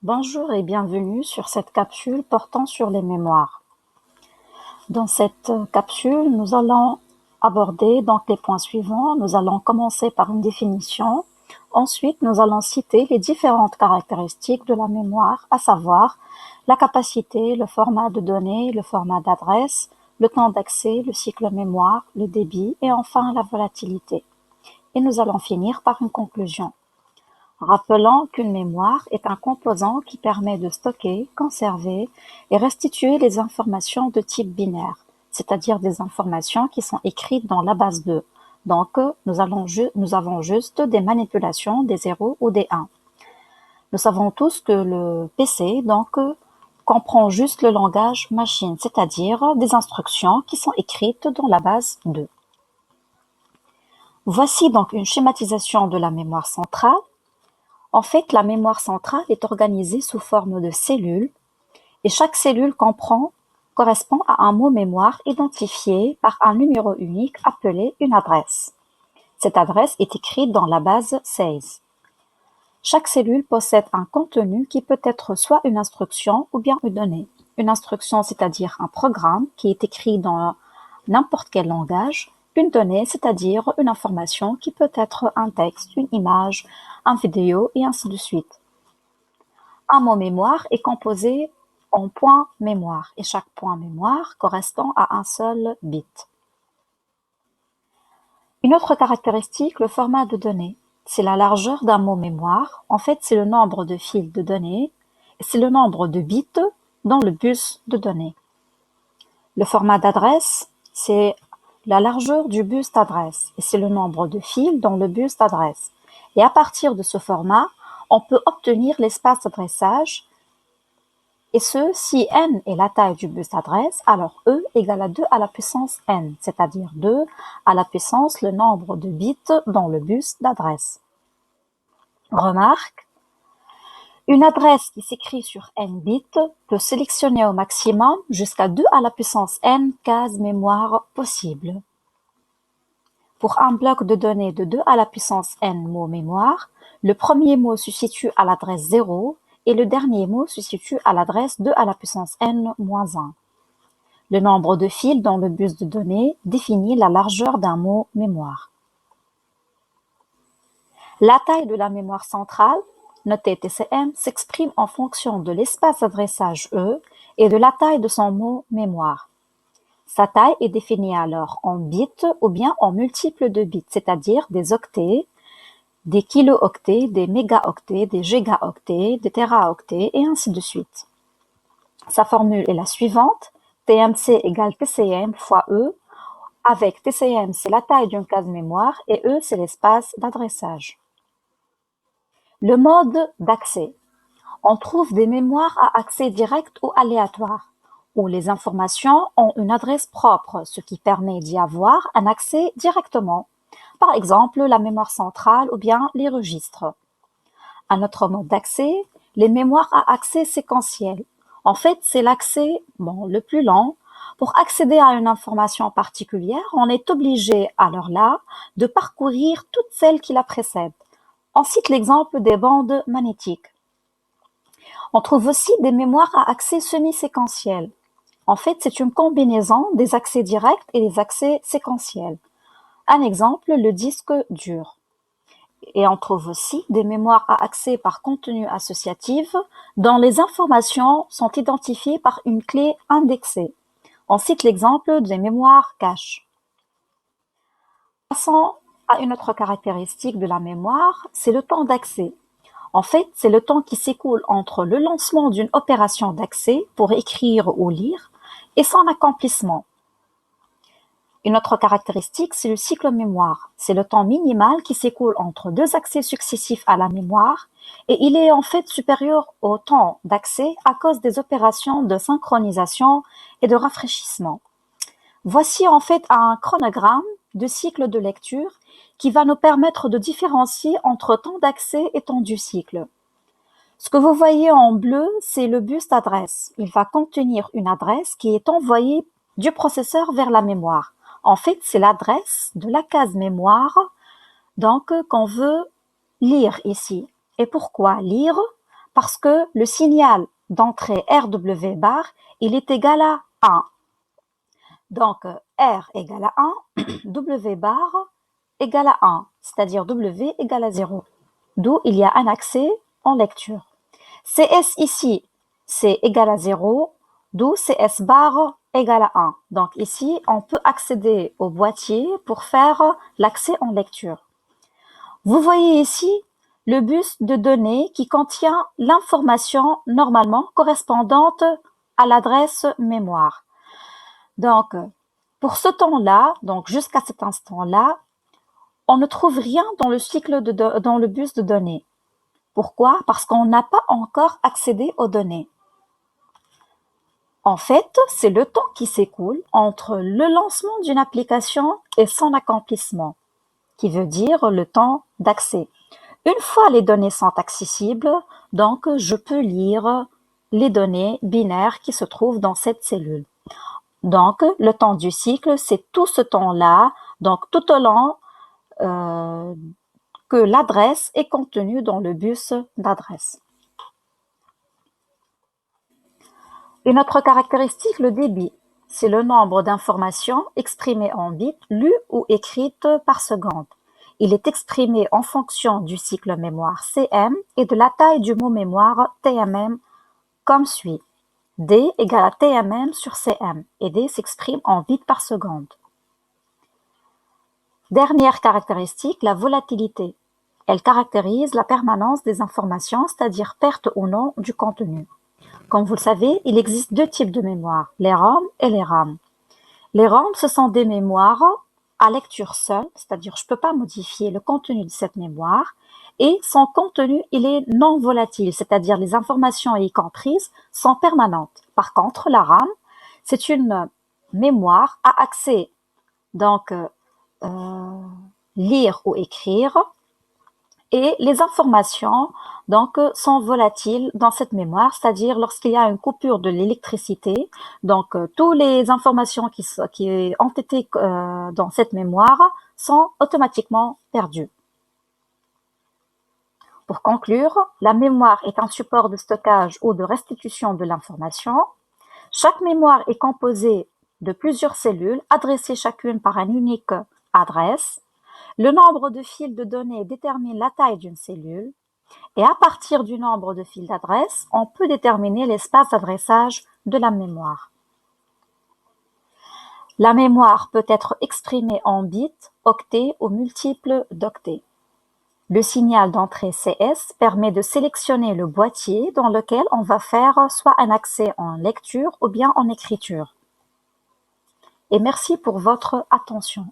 Bonjour et bienvenue sur cette capsule portant sur les mémoires. Dans cette capsule, nous allons aborder donc les points suivants. Nous allons commencer par une définition. Ensuite, nous allons citer les différentes caractéristiques de la mémoire, à savoir la capacité, le format de données, le format d'adresse, le temps d'accès, le cycle mémoire, le débit et enfin la volatilité. Et nous allons finir par une conclusion. Rappelons qu'une mémoire est un composant qui permet de stocker, conserver et restituer les informations de type binaire, c'est-à-dire des informations qui sont écrites dans la base 2. Donc, nous avons juste des manipulations des 0 ou des 1. Nous savons tous que le PC, comprend juste le langage machine, c'est-à-dire des instructions qui sont écrites dans la base 2. Voici donc une schématisation de la mémoire centrale. En fait, la mémoire centrale est organisée sous forme de cellules et chaque cellule correspond à un mot mémoire identifié par un numéro unique appelé une adresse. Cette adresse est écrite dans la base 16. Chaque cellule possède un contenu qui peut être soit une instruction ou bien une donnée. Une instruction, c'est-à-dire un programme qui est écrit dans n'importe quel langage. Une donnée, c'est-à-dire une information qui peut être un texte, une image, une vidéo et ainsi de suite. Un mot mémoire est composé en points mémoire et chaque point mémoire correspond à un seul bit. Une autre caractéristique, le format de données. C'est la largeur d'un mot mémoire. En fait, c'est le nombre de fils de données et c'est le nombre de bits dans le bus de données. Le format d'adresse, c'est la largeur du bus d'adresse et c'est le nombre de fils dans le bus d'adresse. Et à partir de ce format, on peut obtenir l'espace d'adressage et ce, si n est la taille du bus d'adresse, alors E égale à 2 à la puissance n, c'est-à-dire 2 à la puissance le nombre de bits dans le bus d'adresse. Remarque, une adresse qui s'écrit sur n bits peut sélectionner au maximum jusqu'à 2 à la puissance n cases mémoire possibles. Pour un bloc de données de 2 à la puissance n mots mémoire, le premier mot se situe à l'adresse 0 et le dernier mot se situe à l'adresse 2 à la puissance n-1. Le nombre de fils dans le bus de données définit la largeur d'un mot mémoire. La taille de la mémoire centrale, notée TCM, s'exprime en fonction de l'espace d'adressage E et de la taille de son mot mémoire. Sa taille est définie alors en bits ou bien en multiples de bits, c'est-à-dire des octets, des kilo-octets, des mégaoctets, des gigaoctets, des téraoctets et ainsi de suite. Sa formule est la suivante, TMC égale TCM fois E, avec TCM c'est la taille d'une case mémoire et E c'est l'espace d'adressage. Le mode d'accès. On trouve des mémoires à accès direct ou aléatoire, où les informations ont une adresse propre, ce qui permet d'y avoir un accès directement. Par exemple, la mémoire centrale ou bien les registres. Un autre mode d'accès, les mémoires à accès séquentiel. En fait, c'est l'accès le plus lent. Pour accéder à une information particulière, on est obligé, alors là, de parcourir toutes celles qui la précèdent. On cite l'exemple des bandes magnétiques. On trouve aussi des mémoires à accès semi-séquentiel. En fait, c'est une combinaison des accès directs et des accès séquentiels. Un exemple, le disque dur. Et on trouve aussi des mémoires à accès par contenu associatif dont les informations sont identifiées par une clé indexée. On cite l'exemple des mémoires cache. Passons à une autre caractéristique de la mémoire, c'est le temps d'accès. En fait, c'est le temps qui s'écoule entre le lancement d'une opération d'accès pour écrire ou lire et son accomplissement. Une autre caractéristique, c'est le cycle mémoire. C'est le temps minimal qui s'écoule entre deux accès successifs à la mémoire et il est en fait supérieur au temps d'accès à cause des opérations de synchronisation et de rafraîchissement. Voici en fait un chronogramme de cycle de lecture qui va nous permettre de différencier entre temps d'accès et temps du cycle. Ce que vous voyez en bleu, c'est le bus d'adresse. Il va contenir une adresse qui est envoyée du processeur vers la mémoire. En fait, c'est l'adresse de la case mémoire qu'on veut lire ici. Et pourquoi lire? Parce que le signal d'entrée RW bar, il est égal à 1. Donc, R égale à 1, W bar égale à 1, c'est-à-dire W égale à 0. D'où il y a un accès en lecture. CS ici, c'est égal à 0, d'où CS bar égale à 1. Donc ici, on peut accéder au boîtier pour faire l'accès en lecture. Vous voyez ici le bus de données qui contient l'information normalement correspondante à l'adresse mémoire. Donc, pour ce temps-là, donc jusqu'à cet instant-là, on ne trouve rien dans le cycle dans le bus de données. Pourquoi? Parce qu'on n'a pas encore accédé aux données. En fait, c'est le temps qui s'écoule entre le lancement d'une application et son accomplissement, qui veut dire le temps d'accès. Une fois les données sont accessibles, donc je peux lire les données binaires qui se trouvent dans cette cellule. Donc, le temps du cycle, c'est tout ce temps-là, donc tout au long que l'adresse est contenue dans le bus d'adresse. Une autre caractéristique, le débit. C'est le nombre d'informations exprimées en bits, lues ou écrites par seconde. Il est exprimé en fonction du cycle mémoire CM et de la taille du mot mémoire TMM comme suit. D égale à TMM sur CM et D s'exprime en bits par seconde. Dernière caractéristique, la volatilité. Elle caractérise la permanence des informations, c'est-à-dire perte ou non du contenu. Comme vous le savez, il existe deux types de mémoire, les ROM et les RAM. Les ROM, ce sont des mémoires à lecture seule, c'est-à-dire je ne peux pas modifier le contenu de cette mémoire, et son contenu, il est non volatile, c'est-à-dire les informations y comprises sont permanentes. Par contre, la RAM, c'est une mémoire à accès, donc lire ou écrire, et les informations donc sont volatiles dans cette mémoire, c'est-à-dire lorsqu'il y a une coupure de l'électricité, donc toutes les informations qui ont été dans cette mémoire sont automatiquement perdues. Pour conclure, la mémoire est un support de stockage ou de restitution de l'information. Chaque mémoire est composée de plusieurs cellules adressées chacune par une unique adresse. Le nombre de fils de données détermine la taille d'une cellule et à partir du nombre de fils d'adresse, on peut déterminer l'espace d'adressage de la mémoire. La mémoire peut être exprimée en bits, octets ou multiples d'octets. Le signal d'entrée CS permet de sélectionner le boîtier dans lequel on va faire soit un accès en lecture ou bien en écriture. Et merci pour votre attention.